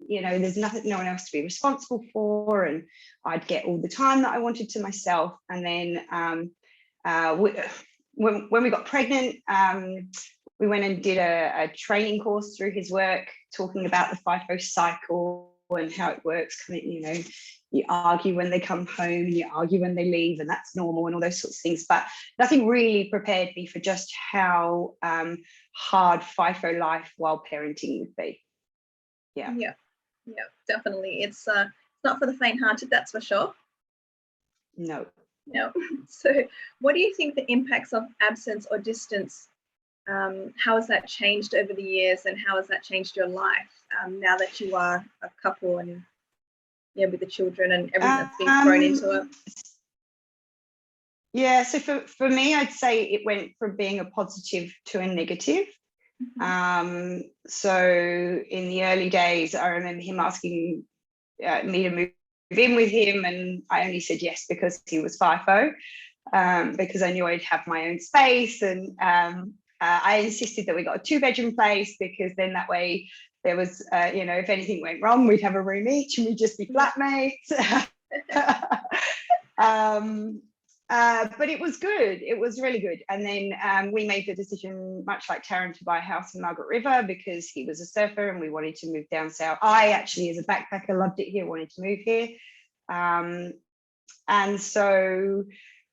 D: you know, there's no one else to be responsible for, and I'd get all the time that I wanted to myself. And then when we got pregnant, we went and did a training course through his work, talking about the FIFO cycle and how it works. You know, you argue when they come home, and you argue when they leave, and that's normal, and all those sorts of things. But nothing really prepared me for just how hard FIFO life while parenting would be. Yeah,
A: definitely. It's not for the faint-hearted, that's for sure.
D: No.
A: So what do you think the impacts of absence or distance, how has that changed over the years, and how has that changed your life now that you are a couple and with the children and everything that's been thrown into it?
D: Yeah, so for me, I'd say it went from being a positive to a negative. So in the early days, I remember him asking me to move in with him, and I only said yes because he was FIFO, because I knew I'd have my own space, and I insisted that we got a 2-bedroom place, because then that way there was, you know, if anything went wrong, we'd have a room each and we'd just be flatmates. But it was good. It was really good. And then we made the decision, much like Taryn, to buy a house in Margaret River because he was a surfer and we wanted to move down south. I actually, as a backpacker, loved it here, wanted to move here. And so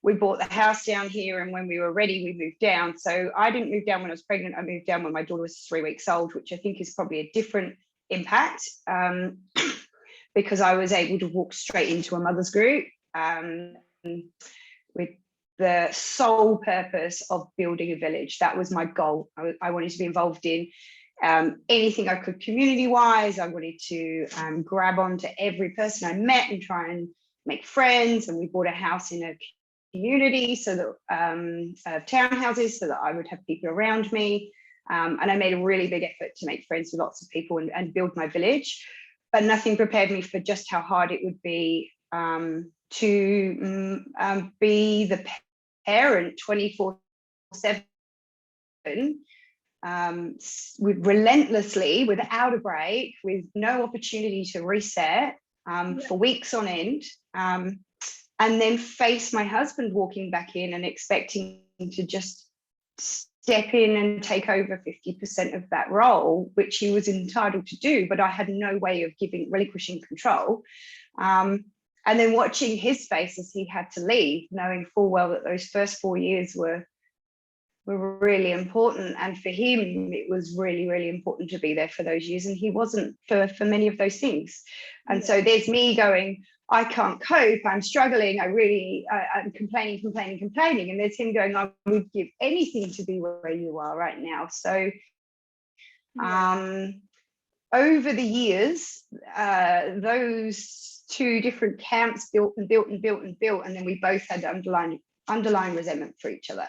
D: we bought the house down here, and when we were ready, we moved down. So I didn't move down when I was pregnant. I moved down when my daughter was 3 weeks old, which I think is probably a different impact, because I was able to walk straight into a mother's group with the sole purpose of building a village. That was my goal. I wanted to be involved in anything I could community-wise. I wanted to grab onto every person I met and try and make friends. And we bought a house in a community, so that townhouses, so that I would have people around me. And I made a really big effort to make friends with lots of people and build my village. But nothing prepared me for just how hard it would be to be the parent 24/7, relentlessly, without a break, with no opportunity to reset, for weeks on end, and then face my husband walking back in and expecting to just step in and take over 50% of that role, which he was entitled to do, but I had no way of relinquishing control. And then watching his face as he had to leave, knowing full well that those first 4 years were really important. And for him, it was really, really important to be there for those years. And he wasn't for many of those things. And so there's me going, I can't cope, I'm struggling, I'm complaining. And there's him going, I would give anything to be where you are right now. So over the years, those two different camps built, and then we both had underlying resentment for each other.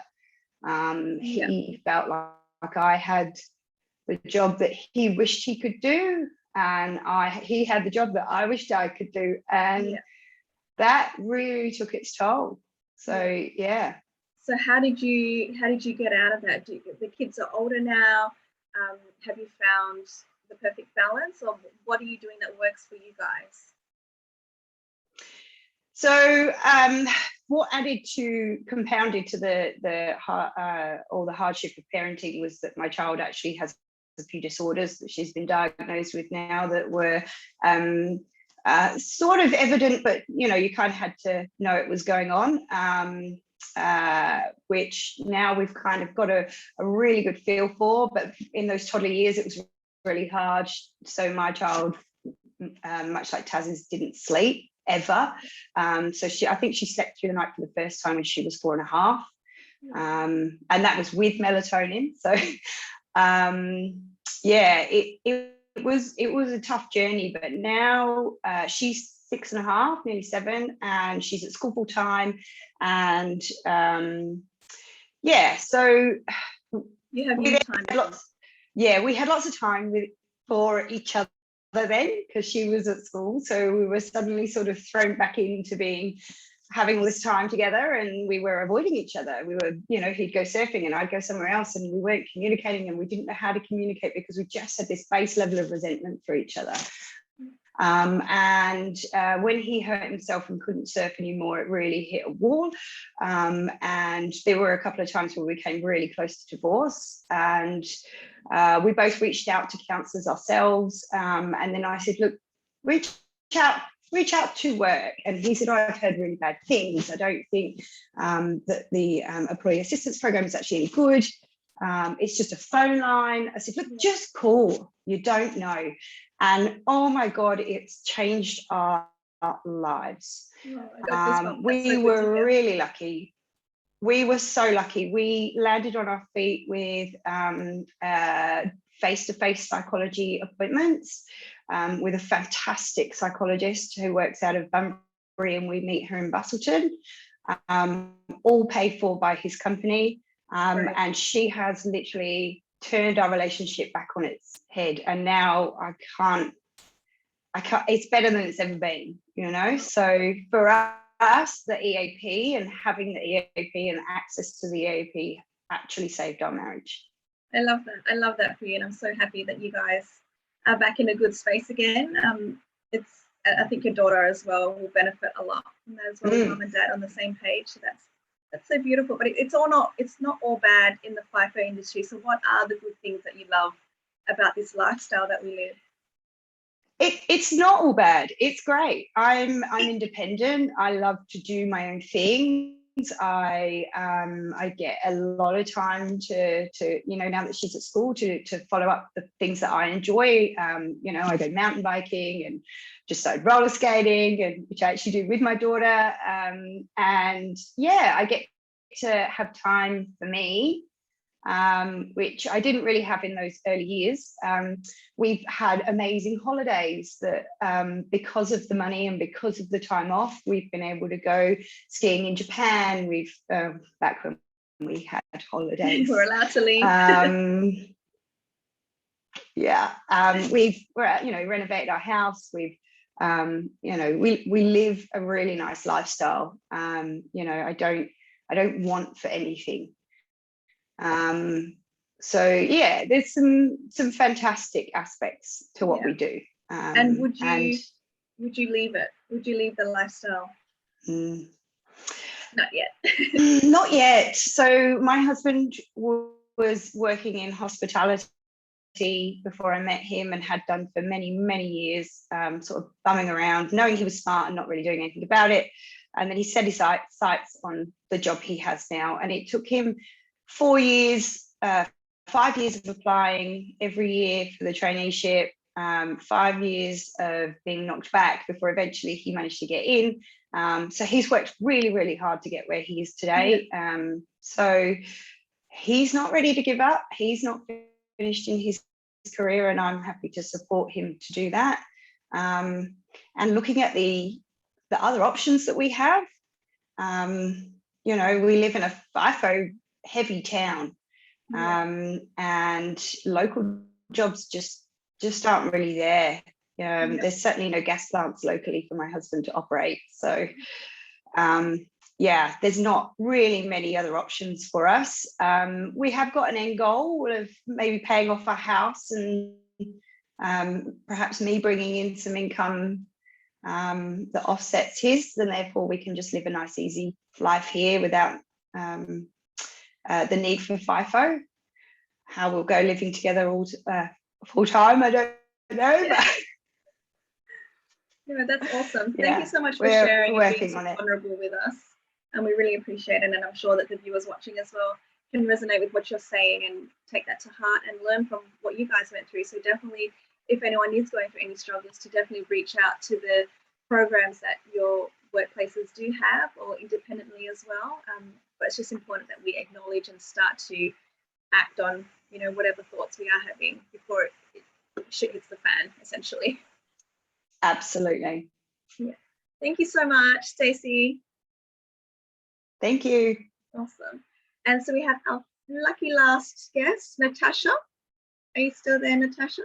D: He felt like I had the job that he wished he could do, and he had the job that I wished I could do, and that really took its toll. So
A: So how did you get out of that? The kids are older now. Have you found the perfect balance, or what are you doing that works for you guys?
D: So what compounded to all the hardship of parenting was that my child actually has a few disorders that she's been diagnosed with now that were sort of evident, but you kind of had to know it was going on, which now we've kind of got a really good feel for. But in those toddler years, it was really hard. So my child, much like Taz's, didn't sleep ever. So I think she slept through the night for the first time when she was 4.5. And that was with melatonin. So yeah, it was a tough journey, but now she's 6.5, nearly 7, and she's at school full time. And yeah, so
A: you have your time.
D: We had lots of time for each other then, because she was at school. So we were suddenly sort of thrown back into having all this time together, and we were avoiding each other. We were, he'd go surfing and I'd go somewhere else, and we weren't communicating, and we didn't know how to communicate because we just had this base level of resentment for each other. And when he hurt himself and couldn't surf anymore, it really hit a wall. And there were a couple of times where we came really close to divorce, and we both reached out to counsellors ourselves. And then I said, look, reach out to work. And he said, I've heard really bad things. I don't think that the employee assistance program is actually any good. It's just a phone line. I said, look, just call. You don't know. And oh my God, it's changed our lives. We were really lucky. We were so lucky. We landed on our feet with face-to-face psychology appointments with a fantastic psychologist who works out of Bunbury, and we meet her in Busselton, all paid for by his company. And she has literally turned our relationship back on its head, and now I can't it's better than it's ever been, so for us, the EAP and having the EAP and access to the EAP actually saved our marriage.
A: I love that for you, and I'm so happy that you guys are back in a good space again. I think your daughter as well will benefit a lot from that as well, as mum and dad on the same page. So that's so beautiful, but it's not all bad in the FIFO industry. So what are the good things that you love about this lifestyle that we live?
D: It's not all bad. It's great. I'm independent. I love to do my own things. I get a lot of time to now that she's at school to follow up the things that I enjoy. I go mountain biking and just started roller skating, and which I actually do with my daughter. And yeah, I get to have time for me, which I didn't really have in those early years. We've had amazing holidays that because of the money and because of the time off, we've been able to go skiing in Japan. We've back when we had holidays.
A: We're allowed to leave.
D: We've renovated our house. We've we live a really nice lifestyle. I don't want for anything. So yeah, there's some fantastic aspects to what we do.
A: And would you leave it? Would you leave the lifestyle? Not yet.
D: Not yet. So my husband was working in hospitality before I met him, and had done for many, many years, sort of bumming around, knowing he was smart and not really doing anything about it. And then he set his sights on the job he has now, and it took him 4 years, 5 years of applying every year for the traineeship, 5 years of being knocked back before eventually he managed to get in. So he's worked really, really hard to get where he is today. So he's not ready to give up. He's not finished in his career, and I'm happy to support him to do that. And looking at the other options that we have, we live in a FIFO heavy town, and local jobs just aren't really there. There's certainly no gas plants locally for my husband to operate, so there's not really many other options for us. We have got an end goal of maybe paying off our house, and perhaps me bringing in some income that offsets his, and therefore we can just live a nice easy life here without the need for FIFO. How we'll go living together all full time, I don't know. But
A: that's awesome. Thank you so much for sharing and being so vulnerable with us, and we really appreciate it. And I'm sure that the viewers watching as well can resonate with what you're saying and take that to heart and learn from what you guys went through. So definitely, if anyone is going through any struggles, to definitely reach out to the programs that your workplaces do have, or independently as well. but it's just important that we acknowledge and start to act on, you know, whatever thoughts we are having before shit hits the fan, essentially.
D: Absolutely.
A: Yeah. Thank you so much, Stacey.
D: Thank you.
A: Awesome. And so we have our lucky last guest, Natasha. Are you still there, Natasha?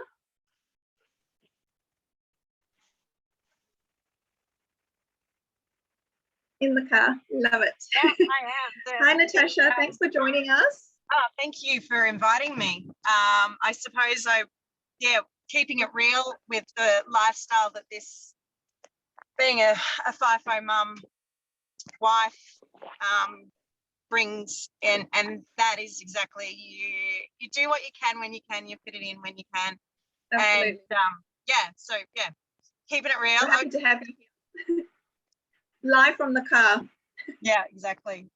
A: In the car. Love it.
E: Yeah, I am.
A: Hi, Natasha. Thanks for joining us.
E: Oh, thank you for inviting me. I suppose keeping it real with the lifestyle that this, being a FIFO mum, wife, brings, and that is exactly, you do what you can when you can, you fit it in when you can.
A: Absolutely.
E: And keeping it real.
A: We're happy to have you here. Live from the car.
E: Yeah, exactly.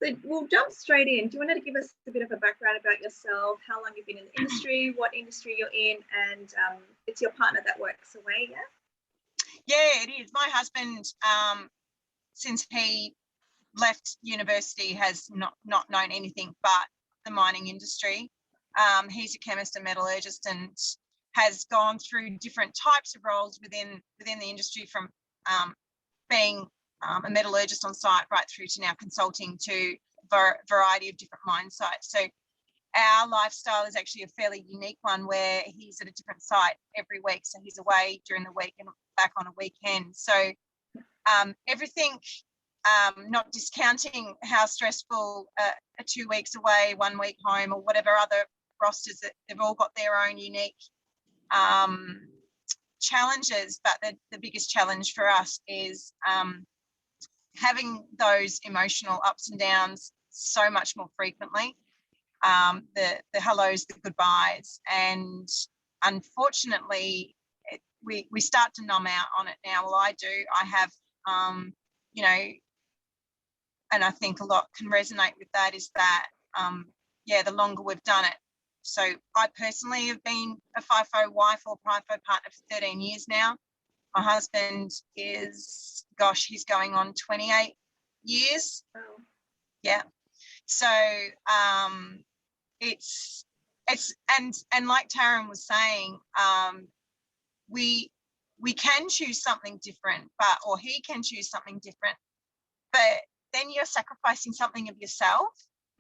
A: So we'll jump straight in. Do you want to give us a bit of a background about yourself, how long you've been in the industry, what industry you're in, and it's your partner that works away, yeah?
E: Yeah, it is. My husband, since he left university, has not known anything but the mining industry. He's a chemist and metallurgist and has gone through different types of roles within the industry, from being a metallurgist on site right through to now consulting to a variety of different mine sites. So our lifestyle is actually a fairly unique one, where he's at a different site every week. So he's away during the week and back on a weekend. So everything, not discounting how stressful a 2 weeks away, 1 week home, or whatever other rosters, that they've all got their own unique challenges. But the biggest challenge for us is having those emotional ups and downs so much more frequently. The hellos, the goodbyes, and unfortunately we start to numb out on it now. Well, I do. I have, and I think a lot can resonate with that, is that, the longer we've done it. So I personally have been a FIFO wife or FIFO partner for 13 years now. My husband is, he's going on 28 years.
A: Wow.
E: Yeah. So it's and like Taryn was saying, we can choose something different, or he can choose something different, but then you're sacrificing something of yourself.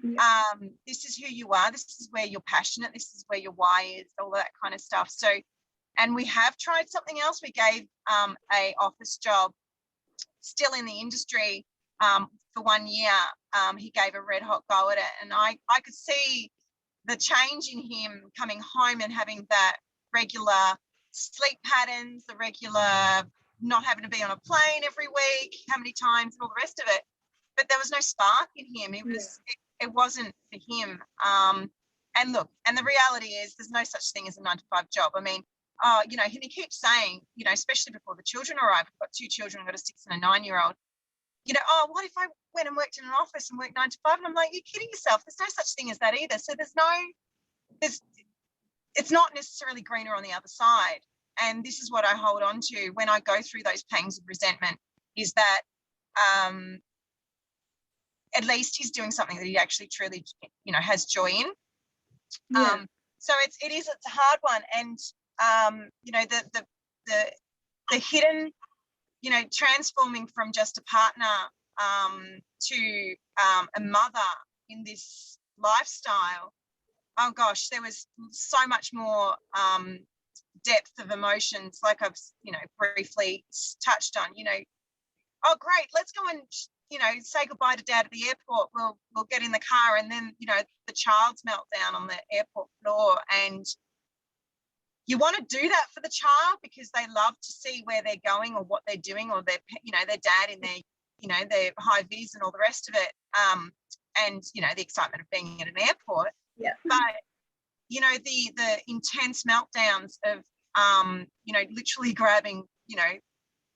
A: Yeah.
E: This is who you are. This is where you're passionate. This is where your why is, all that kind of stuff. So, and we have tried something else. We gave a office job, still in the industry, for 1 year. He gave a red hot go at it, and I could see the change in him coming home and having that regular sleep patterns, the regular not having to be on a plane every week, how many times, and all the rest of it. But there was no spark in him. It wasn't for him. And look, and the reality is there's no such thing as a 9-to-5 job. I mean, and he keeps saying, especially before the children arrive, we've got 2 children, I've got a 6 and a 9-year-old, what if I went and worked in an office and worked 9 to 5? And I'm like, you're kidding yourself. There's no such thing as that either. So it's not necessarily greener on the other side. And this is what I hold on to when I go through those pangs of resentment, is that at least he's doing something that he actually truly, has joy in.
A: Yeah.
E: So it's a hard one. And, the hidden, transforming from just a partner to a mother in this lifestyle, oh gosh, there was so much more depth of emotions, like I've, briefly touched on, oh great, let's go and, say goodbye to Dad at the airport. We'll get in the car, and then, the child's meltdown on the airport floor, and you want to do that for the child because they love to see where they're going or what they're doing, or their dad in their, their high vis and all the rest of it. And, the excitement of being at an airport.
A: Yeah.
E: But, the intense meltdowns of, literally grabbing,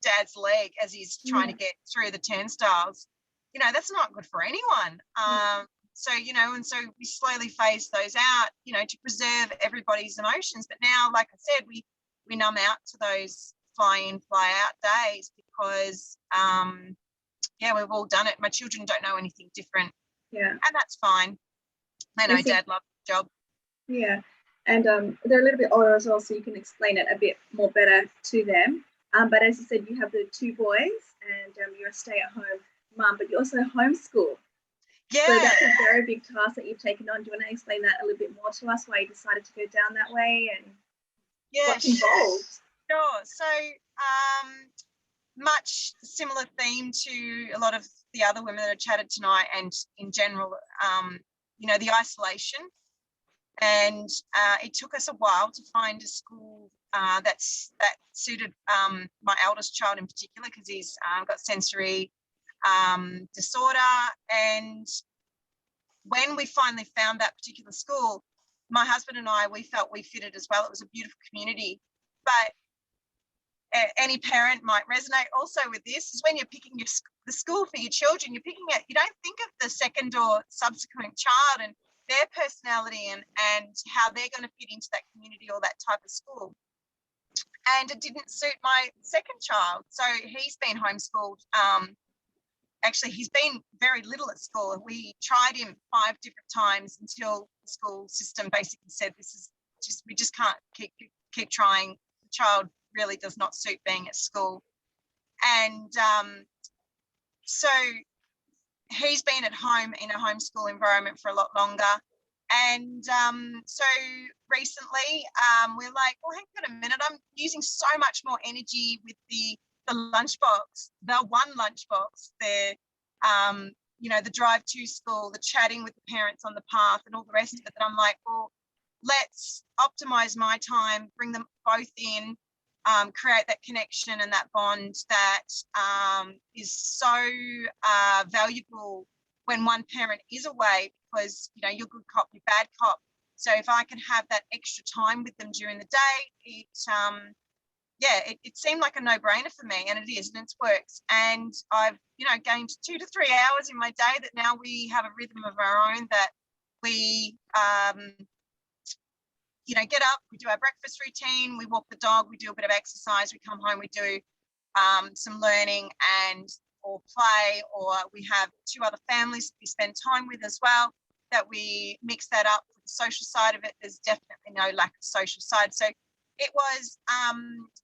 E: Dad's leg as he's trying to get through the turnstiles, that's not good for anyone. So, and so we slowly phase those out, to preserve everybody's emotions. But now, like I said, we numb out to those fly in, fly out days because yeah, we've all done it. My children don't know anything different.
A: Yeah.
E: And that's fine. They know
A: Yes,
E: Dad loves the job.
A: Yeah. And they're a little bit older as well, so you can explain it a bit more better to them. But as you said, you have the 2 boys and you're a stay-at-home mum, but you also homeschool.
E: Yeah.
A: So that's a very big task that you've taken on. Do you want to explain that a little bit more to us, why you decided to go down that way and what's involved?
E: Sure. So much similar theme to a lot of the other women that have chatted tonight, and in general, you know, the isolation. And it took us a while to find a school that suited my eldest child in particular, because he's got sensory disorder. And when we finally found that particular school, my husband and I, we felt we fitted as well. It was a beautiful community. But any parent might resonate also with this, is when you're picking the school for your children, you're picking it, you don't think of the second or subsequent child and their personality and how they're going to fit into that community or that type of school. And it didn't suit my second child. So he's been homeschooled. Actually, he's been very little at school. We tried him 5 different times until the school system basically said, we just can't keep trying. The child really does not suit being at school. And so he's been at home in a homeschool environment for a lot longer. And so recently we're like, well, hang on a minute, I'm using so much more energy with the lunchbox, the one lunchbox, you know, the drive to school, the chatting with the parents on the path and all the rest of it, that I'm like, well, let's optimize my time, bring them both in, create that connection and that bond that is so valuable when one parent is away, because, you know, you're good cop, you're bad cop. So if I can have that extra time with them during the day, it seemed like a no-brainer for me, and it is, and it works. And I've, you know, gained 2 to 3 hours in my day that now we have a rhythm of our own, that we, you know, get up, we do our breakfast routine, we walk the dog, we do a bit of exercise, we come home, we do some learning or play, or we have 2 other families that we spend time with as well, that we mix that up with the social side of it. There's definitely no lack of social side. So it was,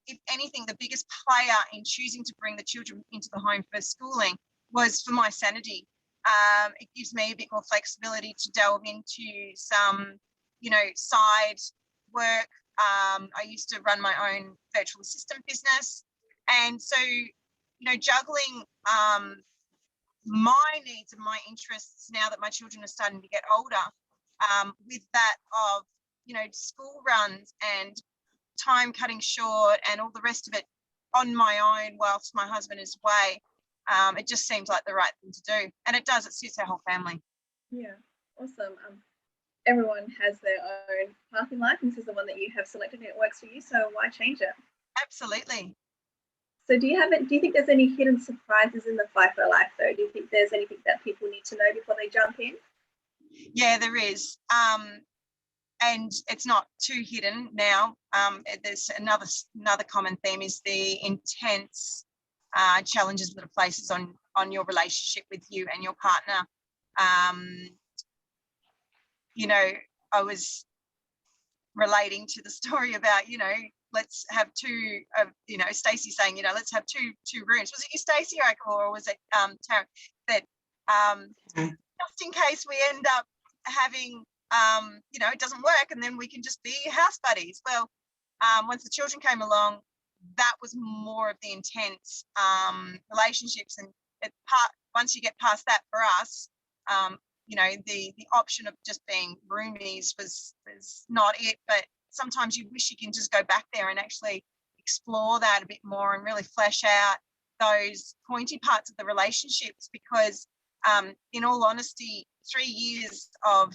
E: if anything, the biggest player in choosing to bring the children into the home for schooling was for my sanity. It gives me a bit more flexibility to delve into some, you know, side work. I used to run my own virtual assistant business. And so, you know, juggling my needs and my interests now that my children are starting to get older, with that of, you know, school runs and time cutting short and all the rest of it on my own whilst my husband is away, it just seems like the right thing to do. And it does, it suits our whole family.
A: Yeah, awesome. Everyone has their own path in life, and this is the one that you have selected and it works for you, so why change it?
E: Absolutely.
A: So do you think there's any hidden surprises in the Fifo life though? Do you think there's anything that people need to know before they jump in?
E: Yeah, there is. And it's not too hidden now. There's another common theme is the intense challenges that it places on your relationship with you and your partner. You know, I was relating to the story about, you know, let's have 2, you know, Stacey saying, you know, let's have two rooms. Was it you, Stacey, or was it Taryn? That just in case we end up having, you know, it doesn't work, and then we can just be house buddies. Well, once the children came along, that was more of the intense relationships, and once you get past that, for us, you know, the option of just being roomies was not it. But sometimes you wish you can just go back there and actually explore that a bit more and really flesh out those pointy parts of the relationships, because in all honesty, 3 years of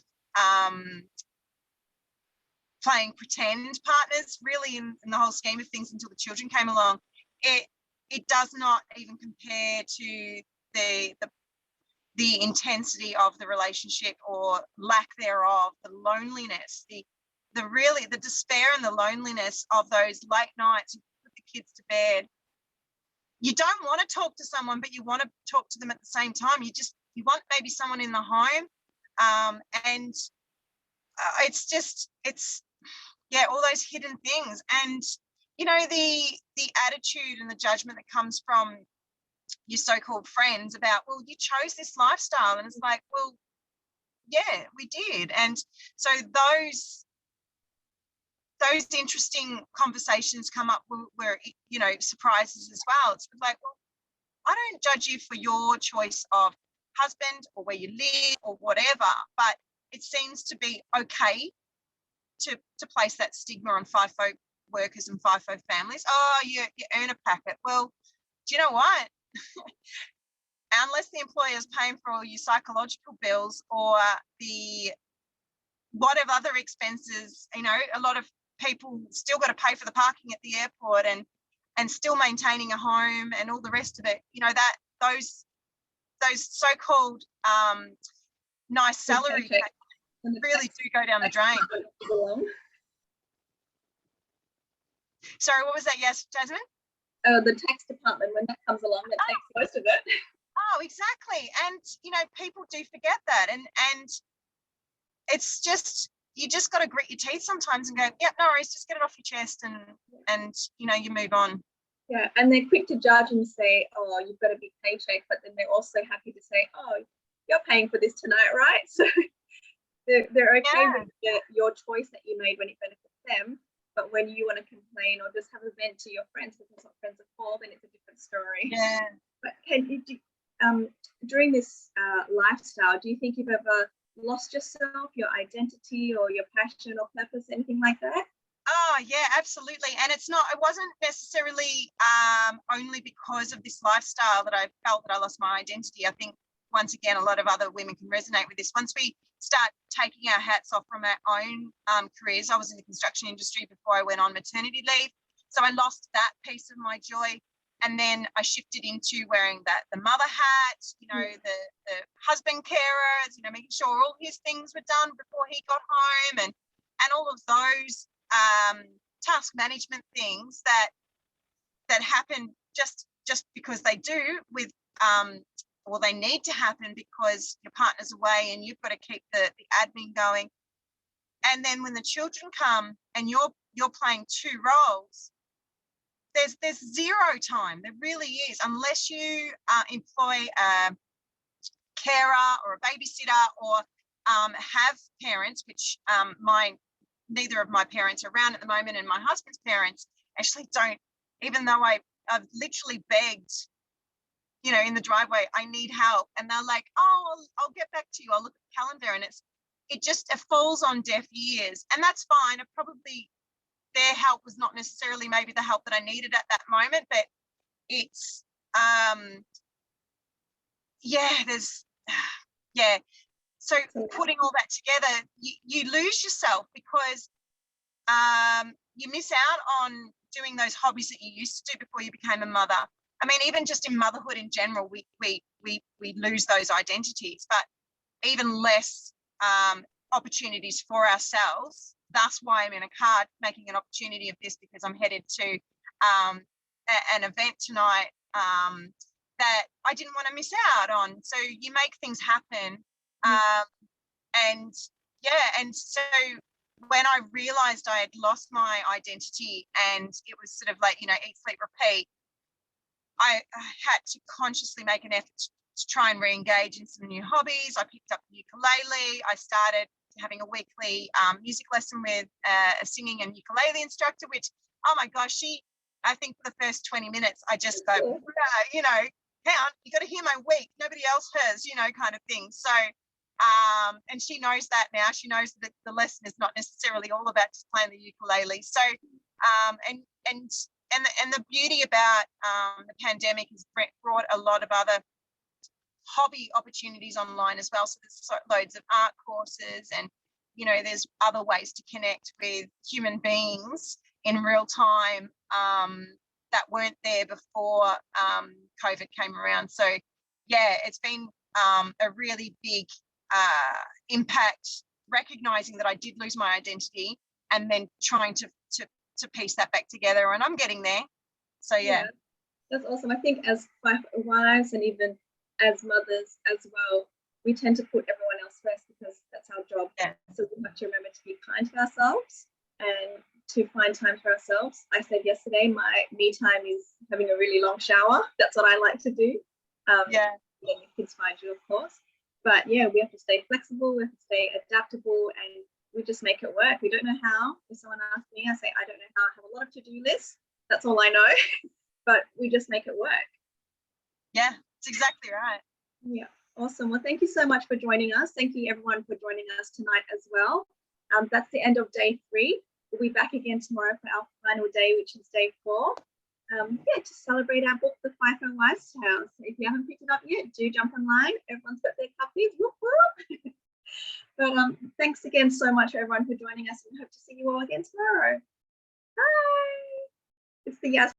E: playing pretend partners, really, in the whole scheme of things, until the children came along, it does not even compare to the intensity of the relationship, or lack thereof, the loneliness, the despair and the loneliness of those late nights you put the kids to bed you don't want to talk to someone, but you want to talk to them at the same time. You want maybe someone in the home, and it's all those hidden things, and the attitude and the judgment that comes from your so-called friends about, well, you chose this lifestyle, and it's like, well, yeah, we did. And so those interesting conversations come up where surprises as well. It's like, well, I don't judge you for your choice of husband or where you live or whatever, but it seems to be okay to place that stigma on FIFO workers and FIFO families. Oh, you earn a packet. Well, do you know what? Unless the employer is paying for all your psychological bills or the whatever other expenses, a lot of people still got to pay for the parking at the airport and still maintaining a home and all the rest of it. That those so-called nice salaries really do go down the drain. Sorry, what was that? Yes, Jasmine?
A: The tax department, when that comes along, that takes most of it.
E: Oh, exactly. And people do forget that, and it's just, you just got to grit your teeth sometimes and go, yep, no worries, just get it off your chest, and you move on.
A: Yeah, and they're quick to judge and say, oh, you've got a big paycheck, but then they're also happy to say, oh, you're paying for this tonight, right? So they're okay with your choice that you made when it benefits them, but when you want to complain or just have a vent to your friends, because that's what friends are for, then it's a different story.
E: Yeah.
A: But during this lifestyle, do you think you've ever lost yourself, your identity or your passion or purpose, anything like that?
E: Oh, yeah, absolutely. And it wasn't necessarily only because of this lifestyle that I felt that I lost my identity. I think, once again, a lot of other women can resonate with this. Once we start taking our hats off from our own careers, I was in the construction industry before I went on maternity leave. So I lost that piece of my joy. And then I shifted into wearing the mother hat, the husband carer, making sure all his things were done before he got home, and all of those task management things that happen just because they do with or they need to happen because your partner's away and you've got to keep the admin going. And then when the children come and you're playing two roles, there's zero time. There really is, unless you employ a carer or a babysitter or have parents, which neither of my parents are around at the moment, and my husband's parents actually don't, even though I've literally begged, in the driveway, I need help, and they're like, oh, I'll get back to you, I'll look at the calendar, and it falls on deaf ears, and that's fine. Their help was not necessarily maybe the help that I needed at that moment, but it's so putting all that together, you lose yourself because you miss out on doing those hobbies that you used to do before you became a mother. I mean, even just in motherhood in general, we lose those identities, but even less opportunities for ourselves. That's why I'm in a car making an opportunity of this, because I'm headed to an event tonight that I didn't want to miss out on. So you make things happen. And so when I realized I had lost my identity and it was sort of like, eat, sleep, repeat, I had to consciously make an effort to try and re-engage in some new hobbies. I picked up the ukulele. I started having a weekly music lesson with a singing and ukulele instructor, which, oh my gosh, I think for the first 20 minutes, I just go, hang on, you got to hear my week. Nobody else has, kind of thing. So, and she knows that now. She knows that the lesson is not necessarily all about just playing the ukulele. So, and the beauty about the pandemic has brought a lot of other hobby opportunities online as well. So there's loads of art courses, and there's other ways to connect with human beings in real time that weren't there before COVID came around. So it's been a really big impact, recognizing that I did lose my identity and then trying to piece that back together, and I'm getting there. So
A: That's awesome. I think as wives and even as mothers as well, we tend to put everyone else first because that's our job.
E: Yeah.
A: So we have to remember to be kind to ourselves and to find time for ourselves. I said yesterday, my me time is having a really long shower. That's what I like to do.
E: Yeah.
A: When the kids find you, of course. But yeah, we have to stay flexible, we have to stay adaptable, and we just make it work. We don't know how. If someone asks me, I say, I don't know how. I have a lot of to-do lists. That's all I know. But we just make it work.
E: Yeah, it's exactly right.
A: Yeah, awesome. Well, thank you so much for joining us. Thank you everyone for joining us tonight as well. That's the end of day 3. We'll be back again tomorrow for our final day, which is day 4. Yeah, to celebrate our book, The Fifo Wives Tales. So if you haven't picked it up yet, do jump online. Everyone's got their copies. Whoop. But thanks again so much everyone for joining us, and hope to see you all again tomorrow. Bye. It's the Yasmin